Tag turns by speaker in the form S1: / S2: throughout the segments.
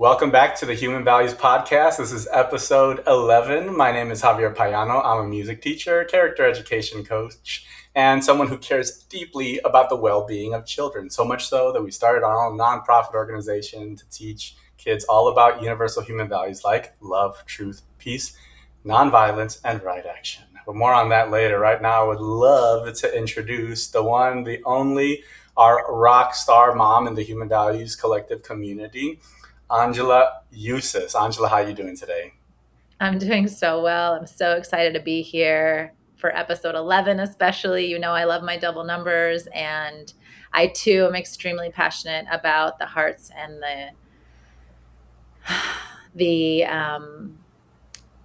S1: Welcome back to the Human Values Podcast. This is episode 11. My name is Javier Payano. I'm a music teacher, character education coach, and someone who cares deeply about the well-being of children. So much so that we started our own nonprofit organization to teach kids all about universal human values like love, truth, peace, nonviolence, and right action. But more on that later. Right now, I would love to introduce the one, the only, our rock star mom in the Human Values Collective community, Angela Eusis. Angela, how are you doing today?
S2: I'm doing so well. I'm so excited to be here for episode 11, especially. You know, I love my double numbers, and I too am extremely passionate about the hearts and the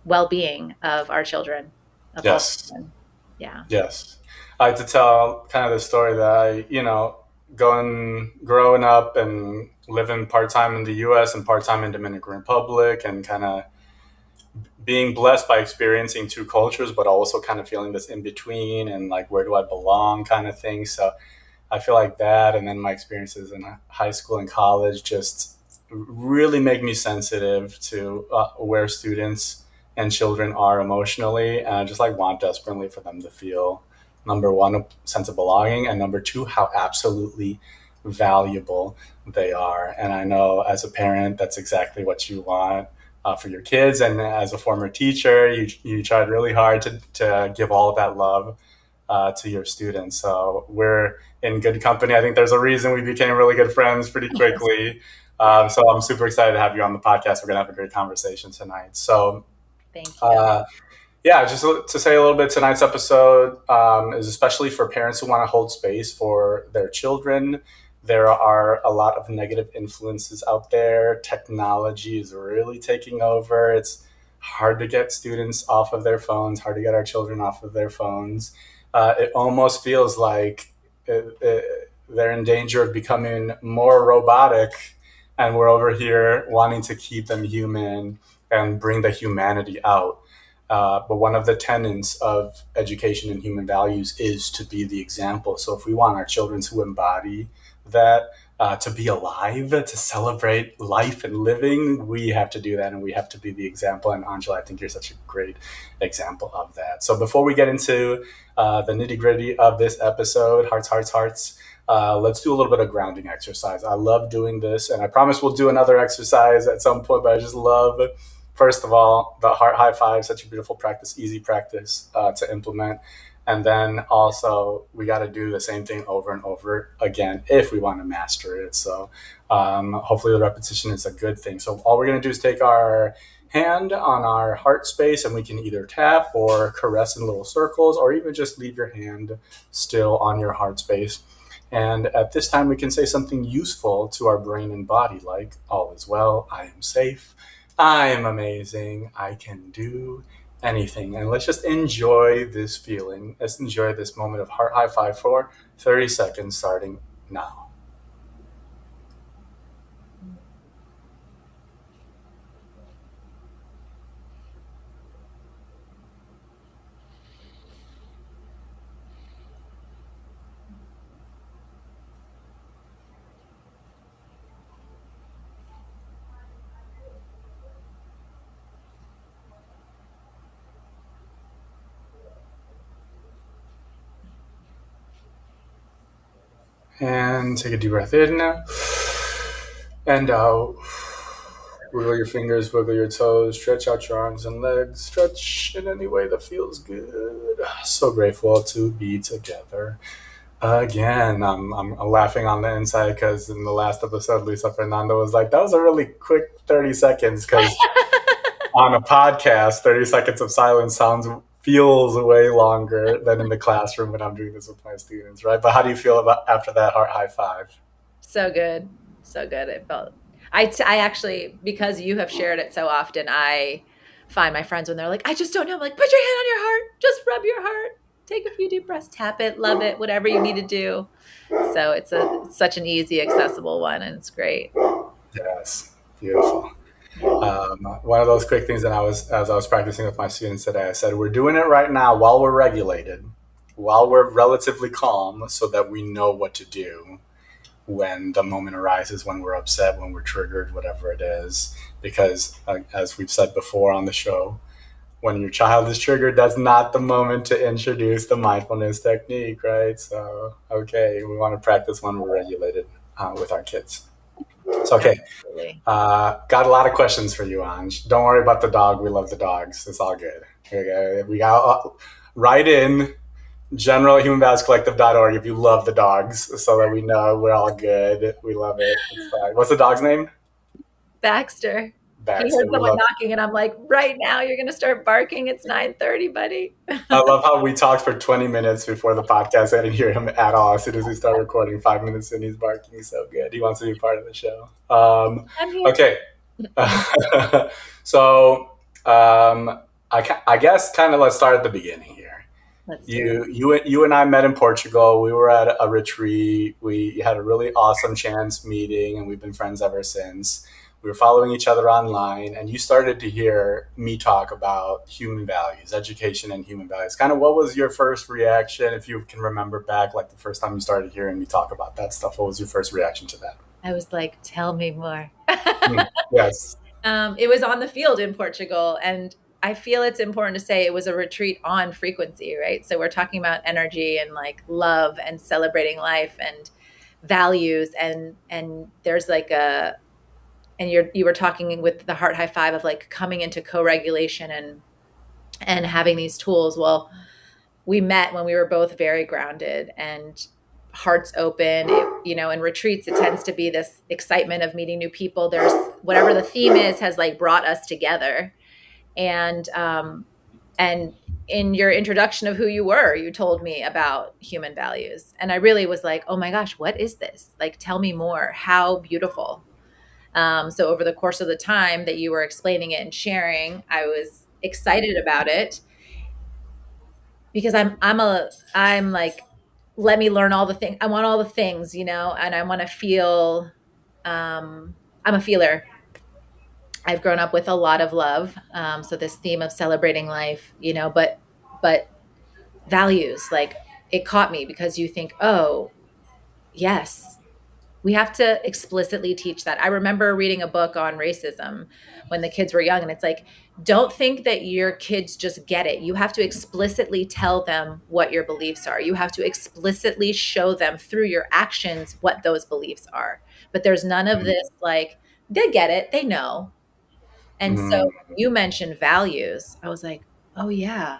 S2: well-being of our children, of all
S1: Yes,
S2: children. Yeah.
S1: yes. I like to tell kind of the story that growing up and living part-time in the US and part-time in Dominican Republic and kind of being blessed by experiencing two cultures, but also kind of feeling this in between and like, where do I belong kind of thing. So I feel like that. And then my experiences in high school and college just really make me sensitive to where students and children are emotionally. And I just like want desperately for them to feel, number one, a sense of belonging, and number two, how absolutely valuable they are. And I know as a parent, that's exactly what you want for your kids. And as a former teacher, you tried really hard to give all of that love to your students. So we're in good company. I think there's a reason we became really good friends pretty quickly. So I'm super excited to have you on the podcast. We're going to have a great conversation tonight. So,
S2: Thank you.
S1: uh, yeah, just to say a little bit, tonight's episode is especially for parents who want to hold space for their children. There are a lot of negative influences out there. Technology is really taking over. It's hard to get students off of their phones, hard to get our children off of their phones. It almost feels like they're in danger of becoming more robotic, and we're over here wanting to keep them human and bring the humanity out. But one of the tenets of education and human values is to be the example. So if we want our children to embody that, to be alive, to celebrate life and living, we have to do that and we have to be the example. And Angela, I think you're such a great example of that. So before we get into the nitty gritty of this episode, hearts, hearts, hearts, let's do a little bit of grounding exercise. I love doing this, and I promise we'll do another exercise at some point, but I just love, first of all, the heart high five, such a beautiful practice, easy practice to implement. And then also, we got to do the same thing over and over again if we want to master it. So hopefully, the repetition is a good thing. So all we're going to do is take our hand on our heart space, and we can either tap or caress in little circles, or even just leave your hand still on your heart space. And at this time, we can say something useful to our brain and body, like, all is well, I am safe, I am amazing, I can do anything. And let's just enjoy this feeling. Let's enjoy this moment of heart high five for 30 seconds starting now. And take a deep breath in and out. Wiggle your fingers, wiggle your toes, stretch out your arms and legs, stretch in any way that feels good. So grateful to be together again. I'm laughing on the inside because in the last episode, Lisa Fernando was like, that was a really quick 30 seconds because on a podcast, 30 seconds of silence feels way longer than in the classroom when I'm doing this with my students, right? But how do you feel about after that heart high five?
S2: So good. So good. It felt. I actually, because you have shared it so often, I find my friends when they're like, I just don't know. I'm like, put your hand on your heart. Just rub your heart. Take a few deep breaths. Tap it. Love it. Whatever you need to do. So it's such an easy, accessible one, and it's great.
S1: Yes, beautiful. One of those quick things that as I was practicing with my students today, I said, we're doing it right now while we're regulated, while we're relatively calm, so that we know what to do when the moment arises, when we're upset, when we're triggered, whatever it is. Because, as we've said before on the show, when your child is triggered, that's not the moment to introduce the mindfulness technique, right? So, okay, we want to practice when we're regulated with our kids. So, okay,
S2: Absolutely.
S1: got a lot of questions for you, Anj. Don't worry about the dog. We love the dogs. It's all good. Okay, we got write in generalhumanvaluescollective.org if you love the dogs so that we know we're all good. We love it. It's fine. What's the dog's name?
S2: Baxter. He heard
S1: Baxter. We
S2: someone
S1: love
S2: knocking, and I'm like, right now you're gonna start barking. It's 9:30, buddy.
S1: I love how we talked for 20 minutes before the podcast. I didn't hear him at all. As soon as we start recording, 5 minutes in, he's barking so good. He wants to be part of the show.
S2: I'm here.
S1: Okay. so, I guess kind of let's start at the beginning here.
S2: Let's do it.
S1: You and I met in Portugal. We were at a retreat. We had a really awesome chance meeting, and we've been friends ever since. We were following each other online, and you started to hear me talk about human values, education, and human values. Kind of, what was your first reaction, if you can remember back, like the first time you started hearing me talk about that stuff? What was your first reaction to that?
S2: I was like, tell me more.
S1: Yes.
S2: It was on the field in Portugal, and I feel it's important to say it was a retreat on frequency, right? So we're talking about energy and like love and celebrating life and values, and there's like a and you were talking with the heart high five of like coming into co-regulation and having these tools. Well, we met when we were both very grounded and hearts open. In retreats, it tends to be this excitement of meeting new people. There's whatever the theme is has like brought us together. And in your introduction of who you were, you told me about human values. And I really was like, oh my gosh, what is this? Like, tell me more. How beautiful. So over the course of the time that you were explaining it and sharing, I was excited about it because I'm like, let me learn all the things. I want all the things, and I want to feel. I'm a feeler. I've grown up with a lot of love. So this theme of celebrating life, but values, like it caught me because you think, oh, yes, we have to explicitly teach that. I remember reading a book on racism when the kids were young, and it's like, don't think that your kids just get it. You have to explicitly tell them what your beliefs are. You have to explicitly show them through your actions what those beliefs are. But there's none of this like, they get it, they know. And so
S1: Mhm.
S2: when you mentioned values, I was like, oh, yeah.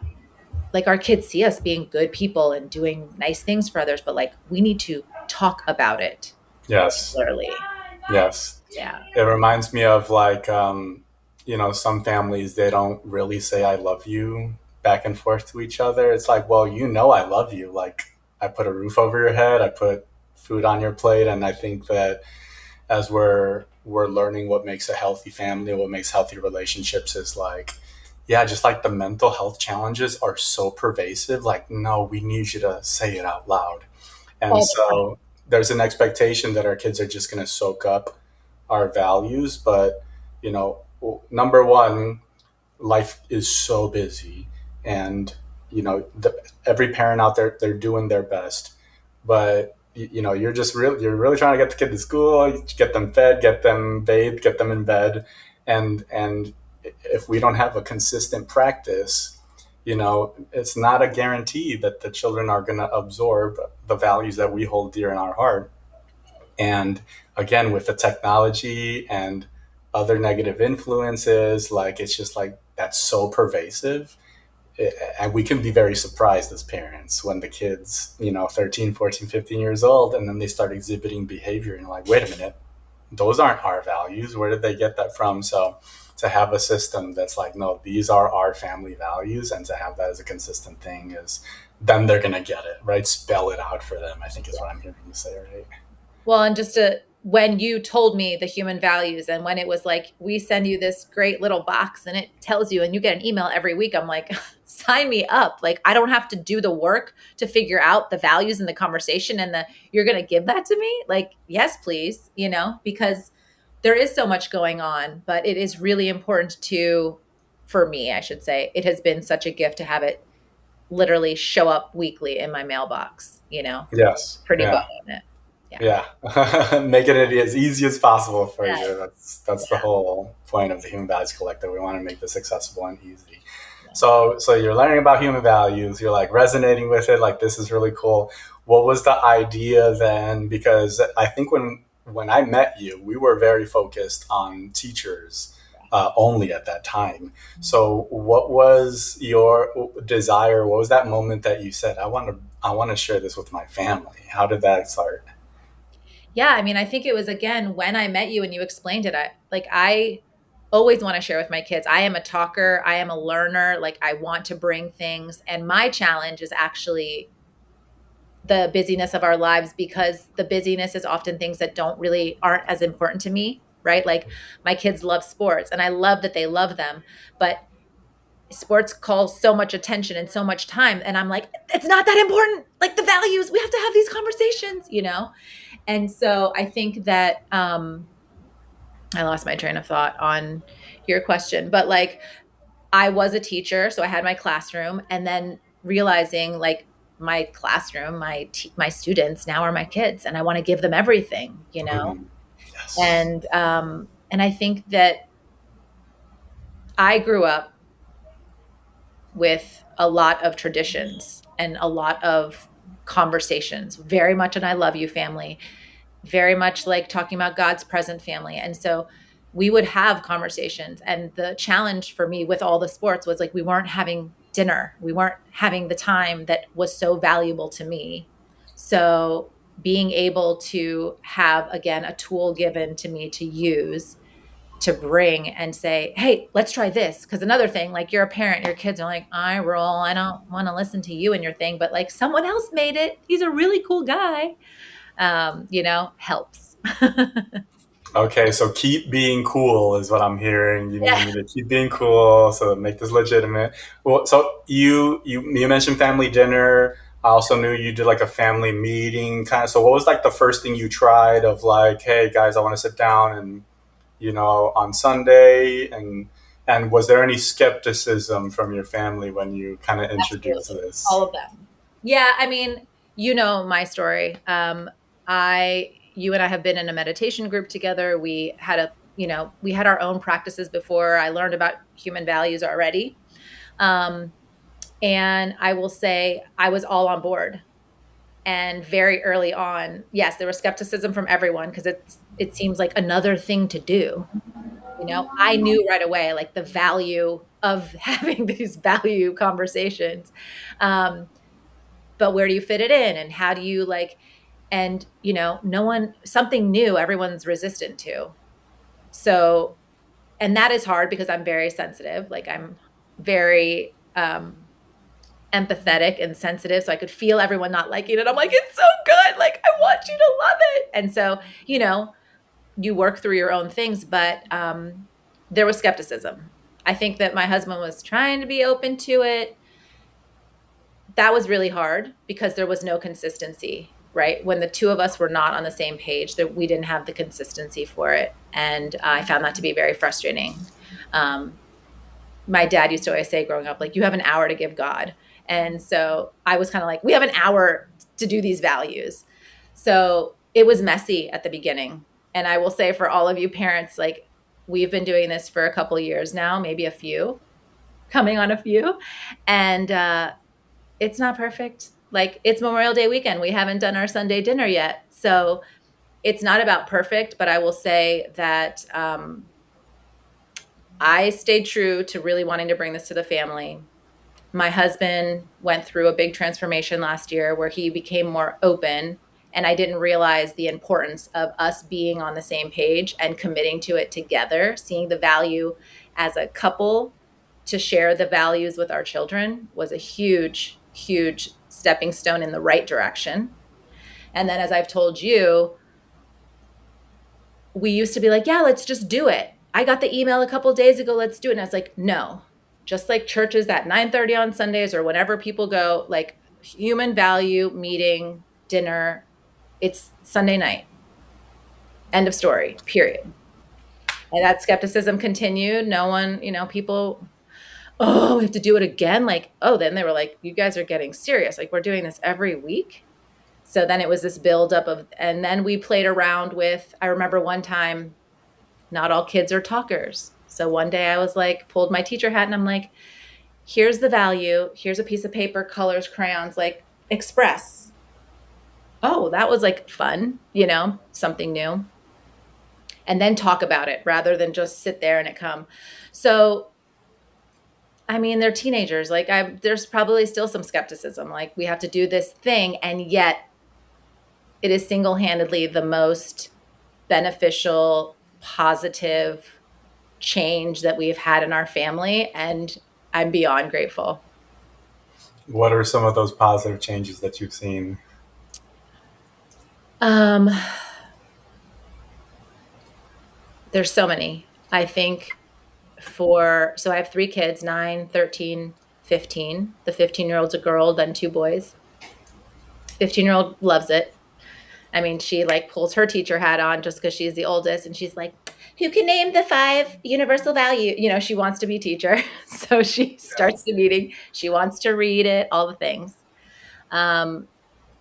S2: Like our kids see us being good people and doing nice things for others, but like we need to talk about it
S1: Yes.
S2: regularly.
S1: Yes.
S2: Yeah.
S1: It reminds me of like, some families, they don't really say I love you back and forth to each other. It's like, well, I love you. Like, I put a roof over your head, I put food on your plate. And I think that as we're learning what makes a healthy family, what makes healthy relationships, is like, yeah, just like the mental health challenges are so pervasive, like, no, we need you to say it out loud. And
S2: All the time.
S1: so there's an expectation that our kids are just going to soak up our values. But, number one, life is so busy. And, every parent out there, they're doing their best. But, you're really trying to get the kid to school, get them fed, get them bathed, get them in bed. And if we don't have a consistent practice, it's not a guarantee that the children are going to absorb the values that we hold dear in our heart. And again, with the technology and other negative influences, like it's just like that's so pervasive. And we can be very surprised as parents when the kids, 13, 14, 15 years old, and then they start exhibiting behavior and you're like, wait a minute, those aren't our values. Where did they get that from? So to have a system that's like, no, these are our family values, and to have that as a consistent thing is, then they're gonna get it, right? Spell it out for them, I think is what I'm hearing you say, right?
S2: Well, and when you told me the human values and when it was like, we send you this great little box and it tells you, and you get an email every week, I'm like, sign me up. Like, I don't have to do the work to figure out the values in the conversation and you're going to give that to me. Like, yes, please, because there is so much going on, but it is really important for me, I should say, it has been such a gift to have it literally show up weekly in my mailbox,
S1: Yes.
S2: pretty book
S1: Yeah.
S2: on it. Yeah.
S1: Yeah, making it as easy as possible for
S2: Yeah.
S1: you. That's the
S2: Yeah.
S1: whole point of the Human Values Collective. We want to make this accessible and easy.
S2: Yeah.
S1: So you're learning about human values. You're like resonating with it. Like this is really cool. What was the idea then? Because I think when I met you, we were very focused on teachers only at that time. So what was your desire? What was that moment that you said, I want to share this with my family? How did that start?
S2: Yeah, I mean, I think it was again when I met you and you explained it. I always want to share with my kids. I am a talker, I am a learner, like I want to bring things, and my challenge is actually the busyness of our lives, because the busyness is often things that don't really aren't as important to me, right? Like my kids love sports and I love that they love them, but sports calls so much attention and so much time, and I'm like, it's not that important. Like the values, we have to have these conversations, you know? And so I think that I lost my train of thought on your question, but like I was a teacher, so I had my classroom, and then realizing like my classroom, my students now are my kids, and I want to give them everything, you know.
S1: Mhm. Yes.
S2: And I think that I grew up with a lot of traditions and a lot of conversations, very much an I love you family, very much like talking about God's present family. And so we would have conversations. And the challenge for me with all the sports was like we weren't having dinner. We weren't having the time that was so valuable to me. So being able to have again a tool given to me to use to bring and say, hey, let's try this. Because another thing, like you're a parent, your kids are like, I roll, I don't want to listen to you and your thing, but like someone else made it. He's a really cool guy, helps.
S1: Okay, so keep being cool is what I'm hearing. You need
S2: Yeah,
S1: me to keep being cool, so make this legitimate. Well, so you mentioned family dinner. I also knew you did like a family meeting kind of. So what was like the first thing you tried of like, hey guys, I want to sit down and on Sunday and was there any skepticism from your family when you kind of introduced
S2: absolutely. All
S1: this?
S2: of them. Yeah, I mean, you know my story. You and I have been in a meditation group together. We had our own practices before. I learned about human values already. Um, and I will say I was all on board. And very early on, yes, there was skepticism from everyone because it seems like another thing to do. I knew right away like the value of having these value conversations. Um, but where do you fit it in, and how do you like, and no one, something new everyone's resistant to. So, and that is hard because I'm very sensitive. Like I'm very empathetic and sensitive, so I could feel everyone not liking it. I'm like, it's so good, like I want you to love it. And so you work through your own things, but there was skepticism. I think that my husband was trying to be open to it. That was really hard because there was no consistency, right? When the two of us were not on the same page, that we didn't have the consistency for it. And I found that to be very frustrating. Um, my dad used to always say growing up, like, you have an hour to give God. And so I was kind of like, we have an hour to do these values. So it was messy at the beginning. And I will say for all of you parents, like, we've been doing this for a couple of years now, maybe a few, coming on a few. And it's not perfect. Like, it's Memorial Day weekend. We haven't done our Sunday dinner yet. So it's not about perfect, but I will say that I stayed true to really wanting to bring this to the family. My husband went through a big transformation last year where he became more open, and I didn't realize the importance of us being on the same page and committing to it together, seeing the value as a couple to share the values with our children was a huge, huge stepping stone in the right direction. And then, as I've told you, we used to be like, yeah, let's just do it. I got the email a couple days ago, let's do it. And I was like, no. Just like churches at 9:30 on Sundays or whenever people go, like human value meeting, dinner, it's Sunday night. End of story, period. And that skepticism continued. No one, people, oh, we have to do it again. Like, oh, then they were like, you guys are getting serious. Like, we're doing this every week. So then it was this buildup of, and then we played around with, I remember one time, not all kids are talkers. So one day I was like, pulled my teacher hat and I'm like, here's the value. Here's a piece of paper, colors, crayons, like express. Oh, that was like fun, something new. And then talk about it rather than just sit there and it come. So, I mean, they're teenagers. Like there's probably still some skepticism. Like we have to do this thing. And yet it is single-handedly the most beneficial, positive change that we've had in our family. And I'm beyond grateful.
S1: What are some of those positive changes that you've seen?
S2: Um, there's so many. I think so I have three kids, 9, 13, 15. The 15-year-old's a girl, then two boys. 15-year-old loves it. I mean, she like pulls her teacher hat on just because she's the oldest, and she's like, who can name the 5 universal value? She wants to be teacher. So she starts the meeting. She wants to read it, all the things.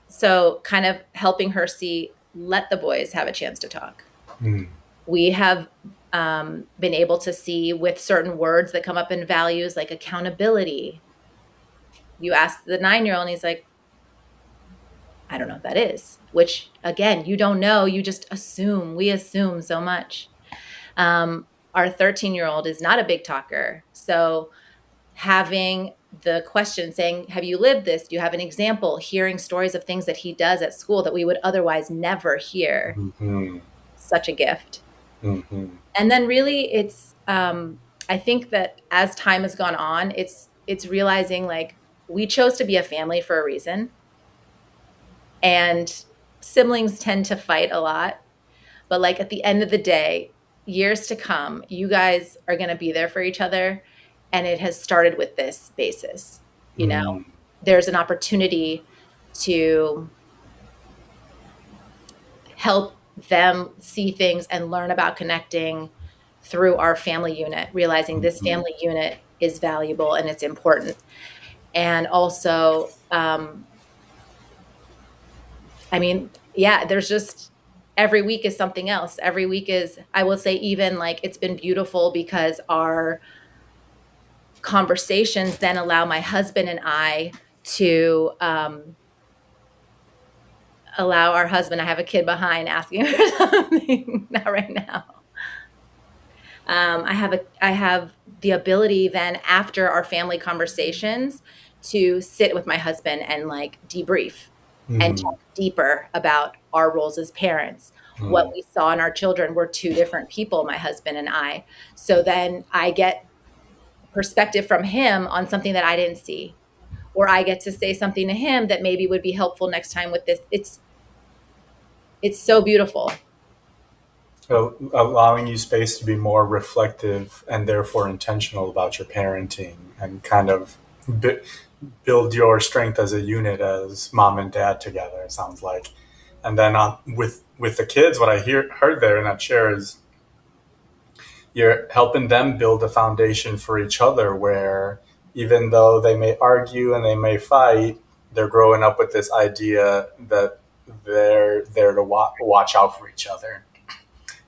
S2: So kind of helping her see, let the boys have a chance to talk.
S1: Mm.
S2: We have been able to see with certain words that come up in values like accountability. You ask the 9-year-old and he's like, I don't know what that is, which again, you don't know. You just assume. We assume so much. Our 13-year-old is not a big talker. So having the question saying, have you lived this? Do you have an example? Hearing stories of things that he does at school that we would otherwise never hear.
S1: Mm-hmm.
S2: Such a gift.
S1: Mm-hmm.
S2: And then really it's, I think that as time has gone on, it's realizing like we chose to be a family for a reason. And siblings tend to fight a lot. But like at the end of the day, years to come, you guys are going to be there for each other. And it has started with this basis.
S1: Mm.
S2: There's an opportunity to help them see things and learn about connecting through our family unit, realizing this family unit is valuable and it's important. And also, I mean, yeah, there's just every week is something else. Every week is, I will say, even like it's been beautiful because our conversations then allow my husband and I to allow our husband, I have a kid behind asking for something, not right now. I have the ability then after our family conversations to sit with my husband and like debrief and talk deeper about our roles as parents. What we saw in our children were two different people, my husband and I. So then I get perspective from him on something that I didn't see, or I get to say something to him that maybe would be helpful next time with this. It's so beautiful.
S1: Allowing you space to be more reflective and therefore intentional about your parenting and kind of build your strength as a unit as mom and dad together, it sounds like. And then with the kids, what I heard there in that share is you're helping them build a foundation for each other where even though they may argue and they may fight, they're growing up with this idea that they're there to watch out for each other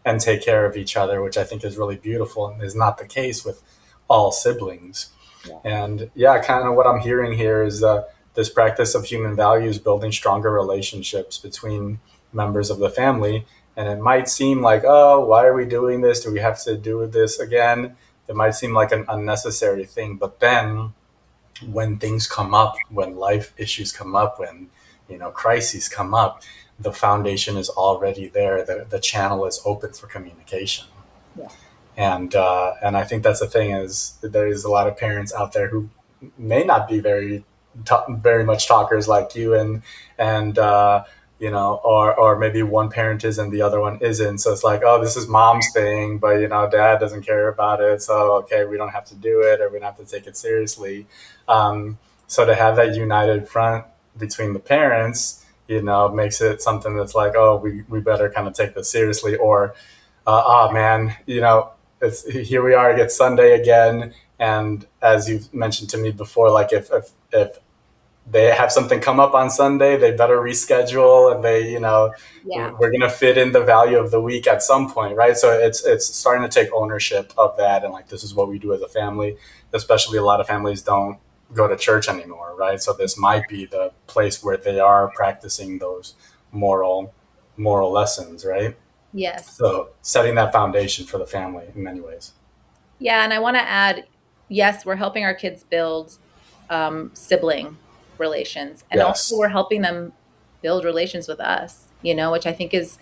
S1: and take care of each other, which I think is really beautiful and is not the case with all siblings. Yeah. And yeah, kind of what I'm hearing here is this practice of human values building stronger relationships between members of the family. And it might seem like, oh, why are we doing this? Do we have to do this again? It might seem like an unnecessary thing. But then when things come up, when life issues come up, when crises come up, the foundation is already there. The channel is open for communication.
S2: Yeah.
S1: And I think that's the thing is there's a lot of parents out there who may not be very much talkers like you and or maybe one parent is and the other one isn't. So it's like, oh, this is mom's thing, but dad doesn't care about it. So, okay, we don't have to do it or we don't have to take it seriously. So to have that united front between the parents, makes it something that's like, oh, we better kind of take this seriously, or, oh man, it's here we are, it's Sunday again. And as you've mentioned to me before, like if they have something come up on Sunday, they better reschedule, and they,
S2: Yeah.
S1: we're gonna fit in the value of the week at some point, right? So it's starting to take ownership of that, and like this is what we do as a family. Especially a lot of families don't go to church anymore, right? So this might be the place where they are practicing those moral moral lessons, right?
S2: Yes.
S1: So setting that foundation for the family in many ways.
S2: Yeah, and I want to add, yes, we're helping our kids build sibling relations, and also we're
S1: Yes.
S2: helping them build relations with us, which I think is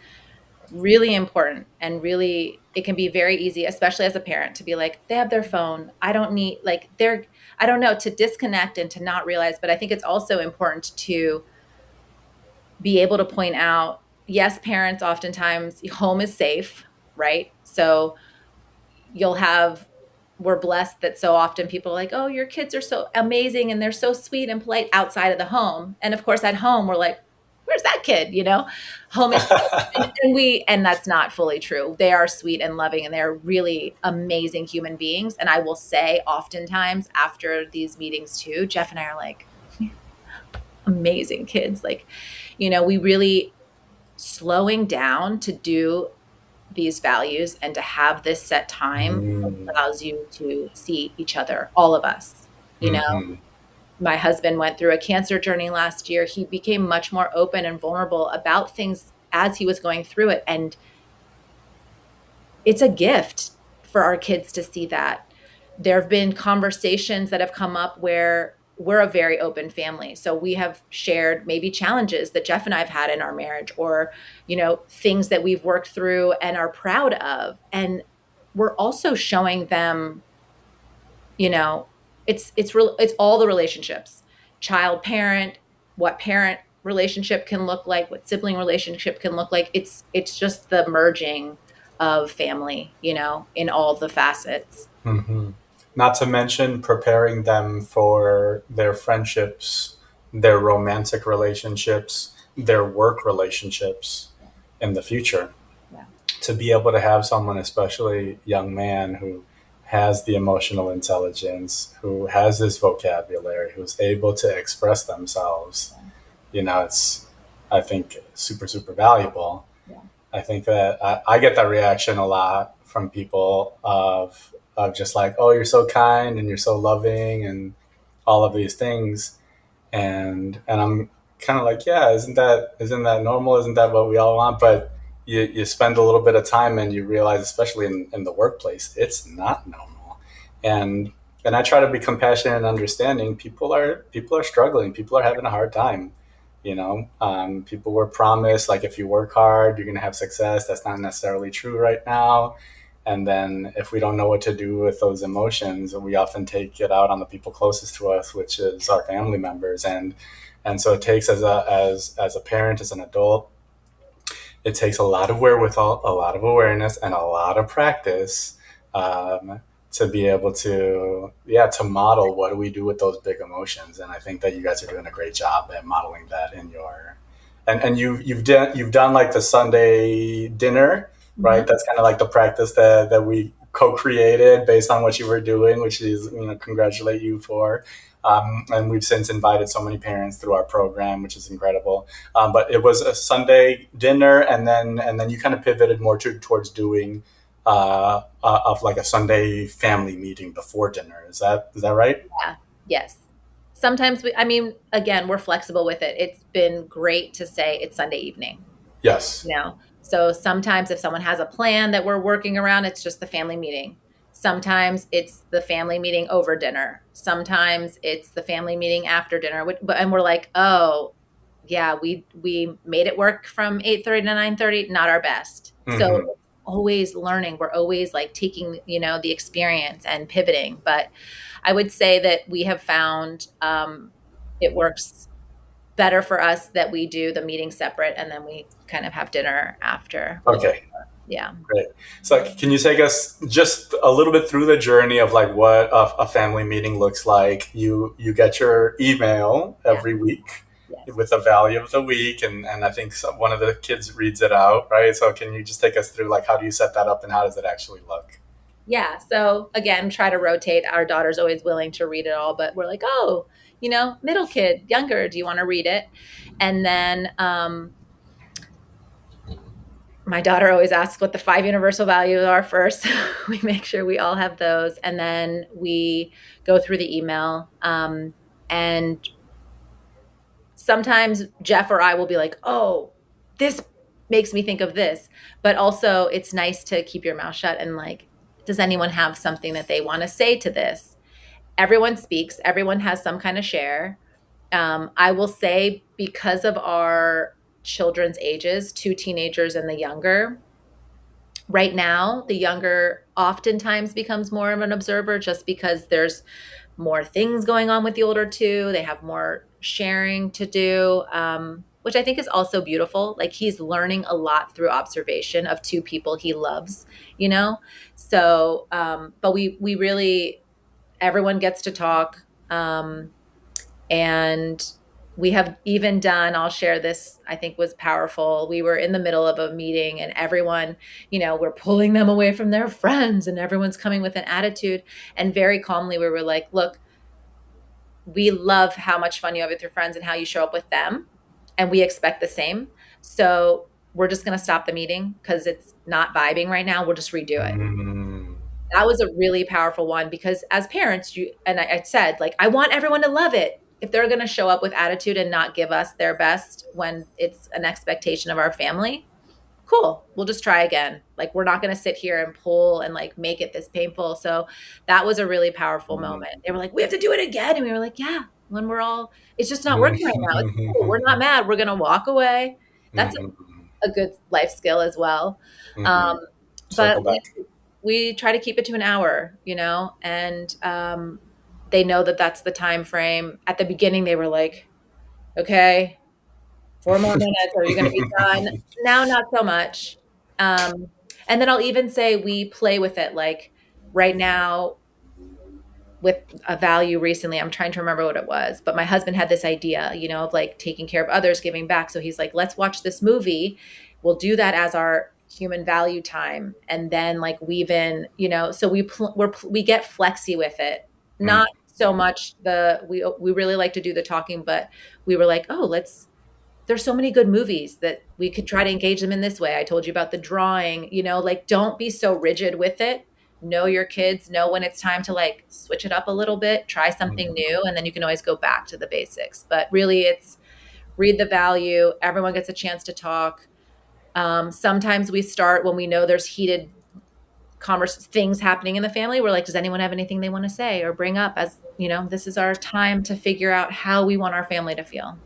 S2: really important, and really it can be very easy, especially as a parent, to be like, they have their phone. I don't need, like, they're, I don't know, to disconnect and to not realize. But I think it's also important to be able to point out, yes, parents, oftentimes home is safe, right? So you'll have, we're blessed that so often people are like, oh, your kids are so amazing and they're so sweet and polite outside of the home. And of course, at home, we're like, where's that kid? Home is, and that's not fully true. They are sweet and loving, and they're really amazing human beings. And I will say, oftentimes after these meetings too, Jeff and I are like, amazing kids. Like, we really slowing down to do these values and to have this set time
S1: Mm-hmm.
S2: allows you to see each other, all of us. You know,
S1: Mm-hmm.
S2: my husband went through a cancer journey last year. He became much more open and vulnerable about things as he was going through it. And it's a gift for our kids to see that. There have been conversations that have come up where we're a very open family. So we have shared maybe challenges that Jeff and I have had in our marriage, or, things that we've worked through and are proud of. And we're also showing them, you know, it's all the relationships, child parent, what parent relationship can look like, what sibling relationship can look like. It's just the merging of family, in all the facets.
S1: Mm-hmm. Not to mention preparing them for their friendships, their romantic relationships, their work relationships in the future.
S2: Yeah.
S1: To be able to have someone, especially young man, who has the emotional intelligence, who has this vocabulary, who's able to express themselves, it's, I think, super, super valuable.
S2: Yeah.
S1: I think that I get that reaction a lot from people of just like, oh, you're so kind and you're so loving and all of these things, and I'm kind of like, yeah, isn't that normal? Isn't that what we all want? But you spend a little bit of time and you realize, especially in the workplace, it's not normal. And I try to be compassionate and understanding. People are struggling. People are having a hard time. People were promised, like, if you work hard, you're gonna have success. That's not necessarily true right now. And then if we don't know what to do with those emotions, we often take it out on the people closest to us, which is our family members. And so it takes, as a parent, as an adult, it takes a lot of wherewithal, a lot of awareness, and a lot of practice, to be able to, yeah, to model what do we do with those big emotions. And I think that you guys are doing a great job at modeling that in your, and you've done like the Sunday dinner,
S2: Mhm.
S1: right? That's kind of like the practice that we co-created based on what you were doing, which is, congratulate you for. And we've since invited so many parents through our program, which is incredible. But it was a Sunday dinner, and then you kind of pivoted more towards doing, of like a Sunday family meeting before dinner. Is that right?
S2: Yeah. Yes. Sometimes I mean, again, we're flexible with it. It's been great to say it's Sunday evening.
S1: Yes.
S2: So sometimes if someone has a plan that we're working around, it's just the family meeting. Sometimes it's the family meeting over dinner. Sometimes it's the family meeting after dinner. And we're like, oh, yeah, we made it work from 8:30 to 9:30. Not our best. So
S1: Hmm.
S2: always learning. We're always like taking, the experience and pivoting. But I would say that we have found, it works better for us that we do the meeting separate, and then we kind of have dinner after a little bit
S1: Okay.
S2: more. Yeah.
S1: Great. So, can you take us just a little bit through the journey of like what a family meeting looks like? You get your email
S2: Yeah.
S1: every week
S2: Yes.
S1: with the value of the week, and I think one of the kids reads it out, right? So, can you just take us through like how do you set that up and how does it actually look?
S2: Yeah. So again, try to rotate. Our daughter's always willing to read it all, but we're like, oh, middle kid, younger, do you want to read it? And then my daughter always asks what the five universal values are first. We make sure we all have those. And then we go through the email. And sometimes Jeff or I will be like, oh, this makes me think of this. But also, it's nice to keep your mouth shut and like, does anyone have something that they want to say to this? Everyone speaks, everyone has some kind of share. I will say, because of our children's ages, two teenagers and the younger, right now, the younger oftentimes becomes more of an observer just because there's more things going on with the older two. They have more sharing to do, which I think is also beautiful. Like he's learning a lot through observation of two people he loves, you know? So, but we really, everyone gets to talk. And we have even done, I'll share this, I think was powerful. We were in the middle of a meeting and everyone, we're pulling them away from their friends and everyone's coming with an attitude. And very calmly, we were like, look, we love how much fun you have with your friends and how you show up with them. And we expect the same. So we're just going to stop the meeting because it's not vibing right now. We'll just redo it.
S1: Mm,
S2: That was a really powerful one because as parents, I said, like, I want everyone to love it. If they're going to show up with attitude and not give us their best when it's an expectation of our family, cool, we'll just try again. Like, we're not going to sit here and pull and like make it this painful. So that was a really powerful
S1: mm,
S2: moment. They were like, we have to do it again. And we were like, yeah, when we're all, it's just not working right now. It's cool. We're not
S1: mm,
S2: mad. We're going to walk away. That's
S1: mm,
S2: a good life skill as well.
S1: mm.
S2: Um,
S1: Circle
S2: but
S1: back.
S2: we try to keep it to an hour, and they know that that's the time frame. At the beginning, they were like, okay, 4 more minutes, are you going to be done? Now, not so much. Um, and then I'll even say we play with it. Like right now, with a value recently, I'm trying to remember what it was, but my husband had this idea, of like taking care of others, giving back. So he's like, let's watch this movie. We'll do that as our human value time. And then like weave in, so we get flexy with it.
S1: Mm,
S2: Not so much we really like to do the talking, but we were like, oh, there's so many good movies that we could try to engage them in this way. I told you about the drawing, like don't be so rigid with it. Know your kids, know when it's time to like switch it up a little bit, try something
S1: mm,
S2: new, and then you can always go back to the basics. But really, it's read the value. Everyone gets a chance to talk. Sometimes we start when we know there's heated things happening in the family. We're like, does anyone have anything they want to say or bring up? As this is our time to figure out how we want our family to feel.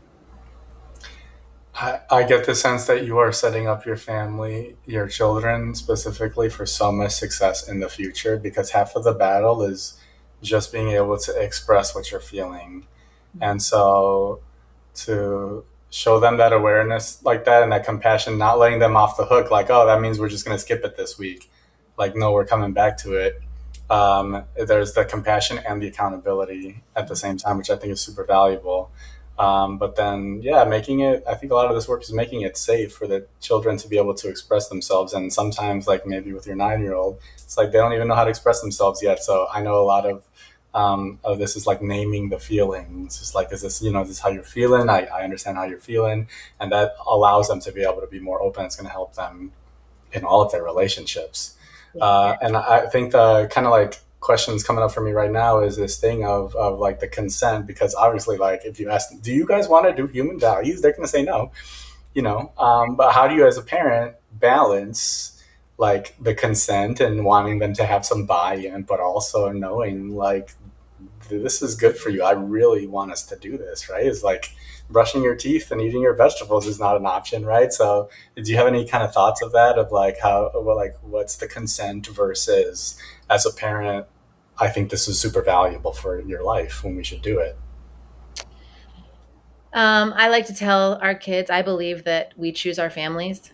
S1: I get the sense that you are setting up your family, your children specifically, for so much success in the future because half of the battle is just being able to express what you're feeling. And so to show them that awareness like that and that compassion, not letting them off the hook, like, oh, that means we're just going to skip it this week. Like, no, we're coming back to it. There's the compassion and the accountability at the same time, which I think is super valuable. But then, yeah, making it, I think a lot of this work is making it safe for the children to be able to express themselves. And sometimes, like maybe with your 9 year old, it's like they don't even know how to express themselves yet. So I know a lot of this is like naming the feelings. It's like, is this, is this how you're feeling? I understand how you're feeling. And that allows them to be able to be more open. It's going to help them in all of their relationships.
S2: Yeah.
S1: And I think the kind of like questions coming up for me right now is this thing of like the consent, because obviously, like if you ask them, do you guys want to do human values? They're going to say no, but how do you as a parent balance like the consent and wanting them to have some buy-in, but also knowing like this is good for you. I really want us to do this, right? It's like brushing your teeth and eating your vegetables is not an option, right? So, do you have any kind of thoughts of that? Of like how, well, like what's the consent versus as a parent? I think this is super valuable for your life when we should do it.
S2: I like to tell our kids, I believe that we choose our families.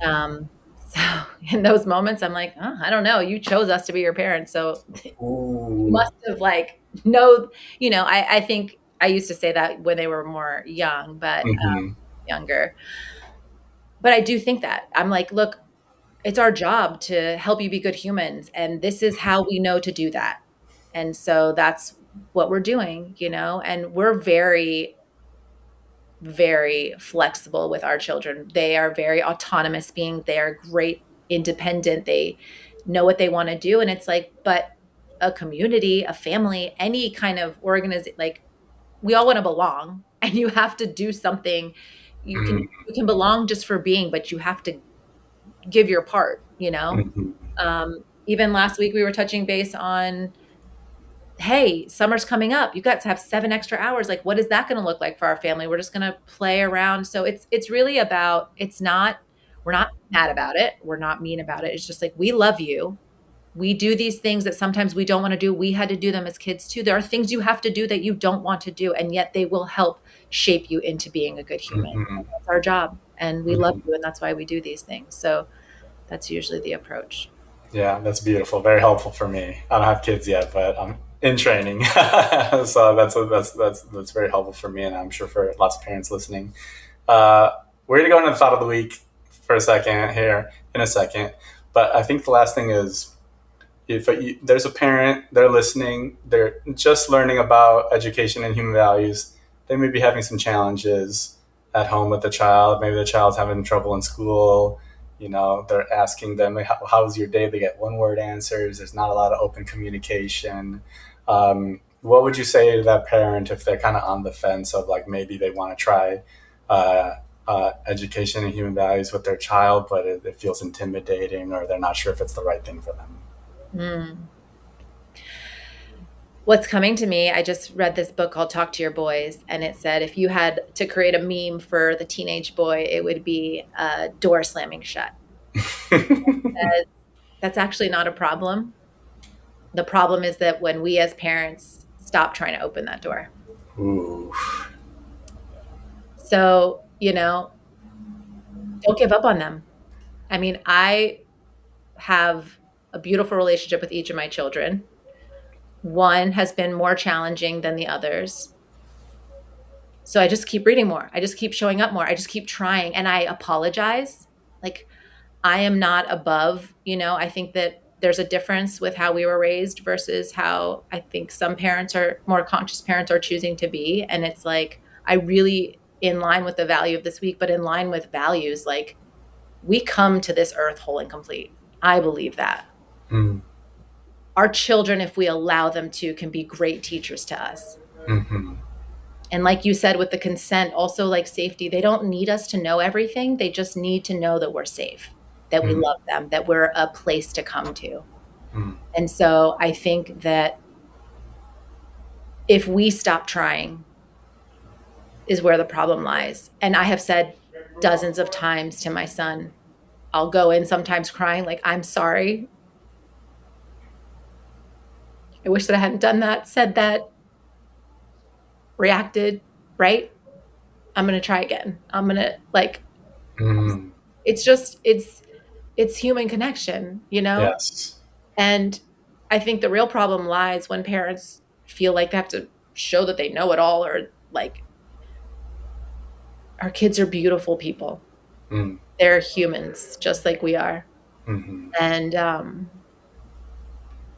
S2: So in those moments, I'm like, oh, I don't know. You chose us to be your parents. So you
S1: Ooh.
S2: must have like I think I used to say that when they were more young, but
S1: Mm-hmm.
S2: younger. But I do think that I'm like, look, it's our job to help you be good humans, and this is how we know to do that. And so that's what we're doing, and we're very, very flexible with our children. They are very autonomous beings. They are great, independent. They know what they want to do. And it's like, but a community, a family, any kind of organization, like, we all want to belong, and you have to do something. You can belong just for being, but you have to give your part.
S1: Mhm.
S2: Even last week we were touching base on, hey, summer's coming up. You got to have 7 extra hours. Like, what is that going to look like for our family? We're just going to play around. So it's really about, it's not, we're not mad about it. We're not mean about it. It's just like, we love you. We do these things that sometimes we don't want to do. We had to do them as kids too. There are things you have to do that you don't want to do, and yet they will help shape you into being a good human.
S1: Mhm.
S2: That's our job. And we love
S1: Mhm.
S2: you, and that's why we do these things. So that's usually the approach.
S1: Yeah, that's beautiful. Very helpful for me. I don't have kids yet, but I'm in training, so that's very helpful for me, and I'm sure for lots of parents listening. Uh, we're gonna go into the thought of the week for a second here in a second, but I think the last thing is, if there's a parent, they're listening, they're just learning about education and human values, they may be having some challenges at home with the child. Maybe the child's having trouble in school. They're asking them, how's your day? They get one word answers. There's not a lot of open communication. What would you say to that parent if they're kind of on the fence of, like, maybe they want to try uh, education and human values with their child, but it feels intimidating, or they're not sure if it's the right thing for them?
S2: Mm. What's coming to me, I just read this book called Talk to Your Boys, and it said if you had to create a meme for the teenage boy, it would be a door slamming shut. That's actually not a problem. The problem is that when we as parents stop trying to open that door.
S1: Ooh.
S2: So, don't give up on them. I mean, I have a beautiful relationship with each of my children. One has been more challenging than the others. So I just keep reading more. I just keep showing up more. I just keep trying, and I apologize. Like, I am not above, I think that there's a difference with how we were raised versus how I think some parents are more conscious parents are choosing to be. And it's like, I really, in line with the value of this week, but in line with values, like, we come to this earth whole and complete. I believe that.
S1: Mm.
S2: Our children, if we allow them to, can be great teachers to us.
S1: Hmm.
S2: And like you said, with the consent, also like safety, they don't need us to know everything. They just need to know that we're safe, that we
S1: Mm.
S2: love them, that we're a place to come to.
S1: Mm.
S2: And so I think that if we stop trying is where the problem lies. And I have said dozens of times to my son, I'll go in sometimes crying, like, I'm sorry. I wish that I hadn't done that, said that, reacted, right? I'm going to try again. I'm going to, like,
S1: Mm.
S2: it's just, it's human connection.
S1: Yes.
S2: And I think the real problem lies when parents feel like they have to show that they know it all, or like, our kids are beautiful people.
S1: Mm.
S2: They're humans just like we are.
S1: Hmm.
S2: And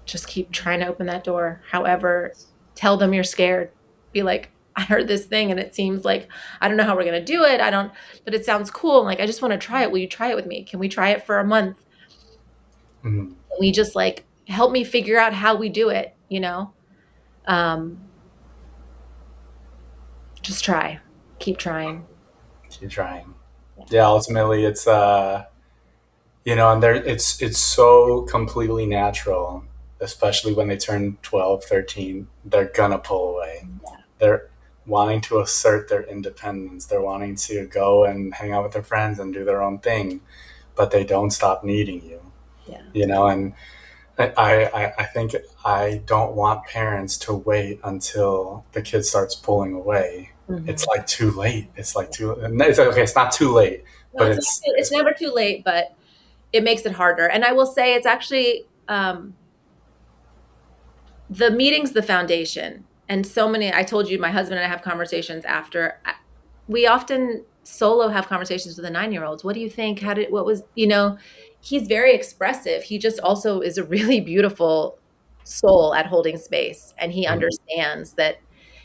S2: just keep trying to open that door. However, tell them you're scared. Be like, I heard this thing and it seems like I don't know how we're going to do it. I don't, but it sounds cool. Like, I just want to try it. Will you try it with me? Can we try it for a month?
S1: Mm.
S2: Can we just, like, help me figure out how we do it? Um, just try. Keep trying.
S1: Keep trying.
S2: Yeah.
S1: Yeah. Ultimately, it's and it's so completely natural, especially when they turn 12, 13. They're gonna pull away. They're wanting to assert their independence. They're wanting to go and hang out with their friends and do their own thing, but they don't stop needing you.
S2: Yeah.
S1: And I think I don't want parents to wait until the kid starts pulling away. It's
S2: Mhm.
S1: like too late. It's like too. It's okay. It's not too late,
S2: No,
S1: but
S2: it's not it's never too late, but it makes it harder. And I will say it's actually, the meeting's the foundation. And so many, I told you, my husband and I have conversations after. We often solo have conversations with the 9-year-olds. What do you think? What was, he's very expressive. He just also is a really beautiful soul at holding space. And he
S1: Mhm.
S2: understands that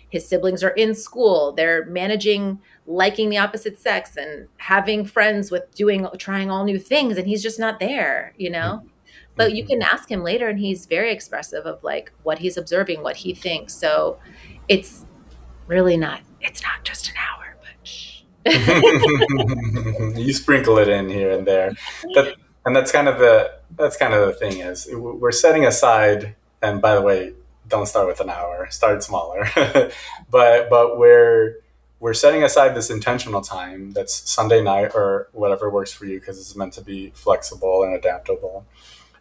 S2: his siblings are in school, they're managing liking the opposite sex and having friends with doing trying all new things, and he's just not there, you know?
S1: Mhm.
S2: But you
S1: Mhm.
S2: can ask him later and he's very expressive of like what he's observing, what he thinks. So it's really not, it's not just an hour, but shh.
S1: You sprinkle it in here and there. That and that's kind of the thing is we're setting aside. And by the way, don't start with an hour. Start smaller. But we're setting aside this intentional time that's Sunday night or whatever works for you because it's meant to be flexible and adaptable.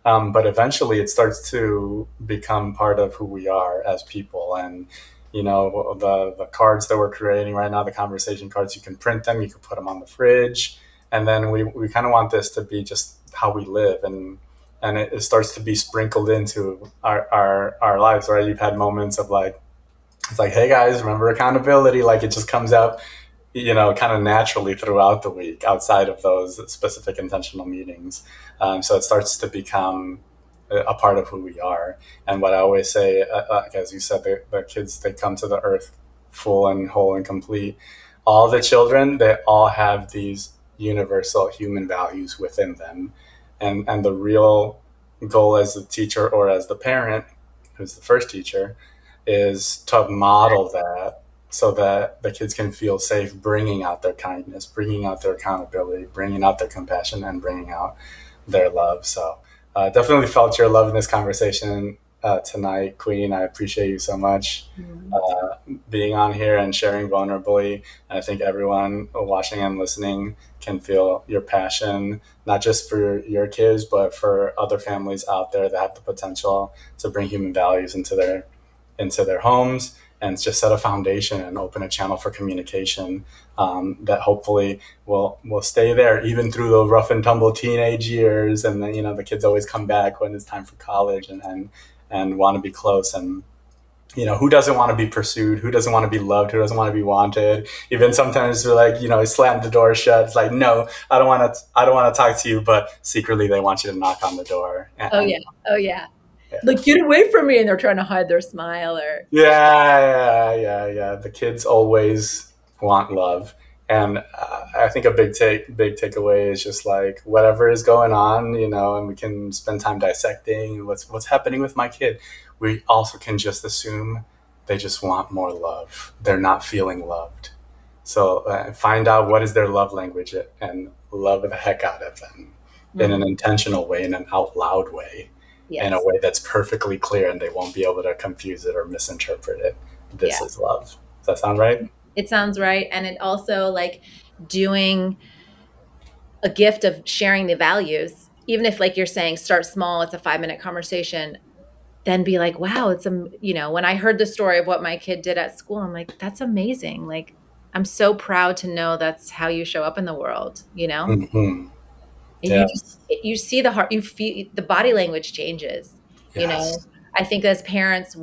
S1: But eventually, it starts to become part of who we are as people. And the cards that we're creating right now, the conversation cards, you can print them, you can put them on the fridge, and then we kind of want this to be just how we live, and it starts to be sprinkled into our lives. Right? You've had moments of like it's like, hey guys, remember accountability? Like it just comes out kind of naturally throughout the week outside of those specific intentional meetings. So it starts to become a part of who we are. And what I always say, like as you said, the kids, they come to the earth full and whole and complete. All the children, they all have these universal human values within them. And the real goal as the teacher or as the parent, who's the first teacher, is to model that so that the kids can feel safe bringing out their kindness, bringing out their accountability, bringing out their compassion, and bringing out their love. So definitely felt your love in this conversation tonight, Queen. I appreciate you so much
S2: Mhm.
S1: uh, being on here and sharing vulnerably. And I think everyone watching and listening can feel your passion, not just for your kids, but for other families out there that have the potential to bring human values into their homes and just set a foundation and open a channel for communication that hopefully will stay there even through the rough and tumble teenage years. And then the kids always come back when it's time for college and want to be close. And who doesn't want to be pursued? Who doesn't want to be loved? Who doesn't want to be wanted? Even sometimes we're like, slam the door shut. It's like, no, I don't want to. I don't want to talk to you. But secretly, they want you to knock on the door.
S2: Oh yeah. Oh yeah.
S1: Yeah.
S2: Like get away from me, and they're trying to hide their smile or
S1: Yeah. The kids always want love, and I think a big takeaway is just like whatever is going on, and we can spend time dissecting what's happening with my kid. We also can just assume they just want more love. They're not feeling loved, so find out what is their love language and love the heck out of them in an
S2: Mhm.
S1: intentional way, in an out loud way, in a
S2: Yes.
S1: way that's perfectly clear and they won't be able to confuse it or misinterpret it.
S2: Yeah.
S1: This is love. Does that sound right?
S2: It sounds right. And it also like doing a gift of sharing the values, even if like you're saying, start small, it's a 5-minute conversation, then be like, wow, when I heard the story of what my kid did at school, I'm like, that's amazing. Like, I'm so proud to know that's how you show up in the world.
S1: Mm-hmm.
S2: And you just
S1: Yes.
S2: you see the heart, you feel the body language changes, you know.
S1: Yes.
S2: I think as parents,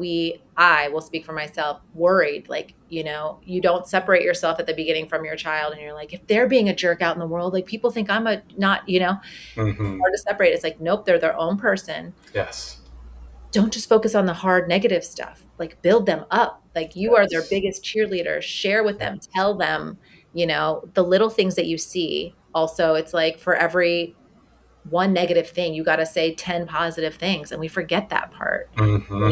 S2: I will speak for myself, worried, like, you don't separate yourself at the beginning from your child. And you're like, if they're being a jerk out in the world, like people think I'm a not,
S1: Mm-hmm.
S2: hard to separate. It's like, nope, they're their own person.
S1: Yes.
S2: Don't just focus on the hard negative stuff. Like build them up. Like you are their
S1: Yes.
S2: biggest cheerleader. Share with them,
S1: Yes.
S2: tell them, the little things that you see. Also, it's like for every one negative thing, you got to say 10 positive things. And we forget that part, you
S1: Mm-hmm.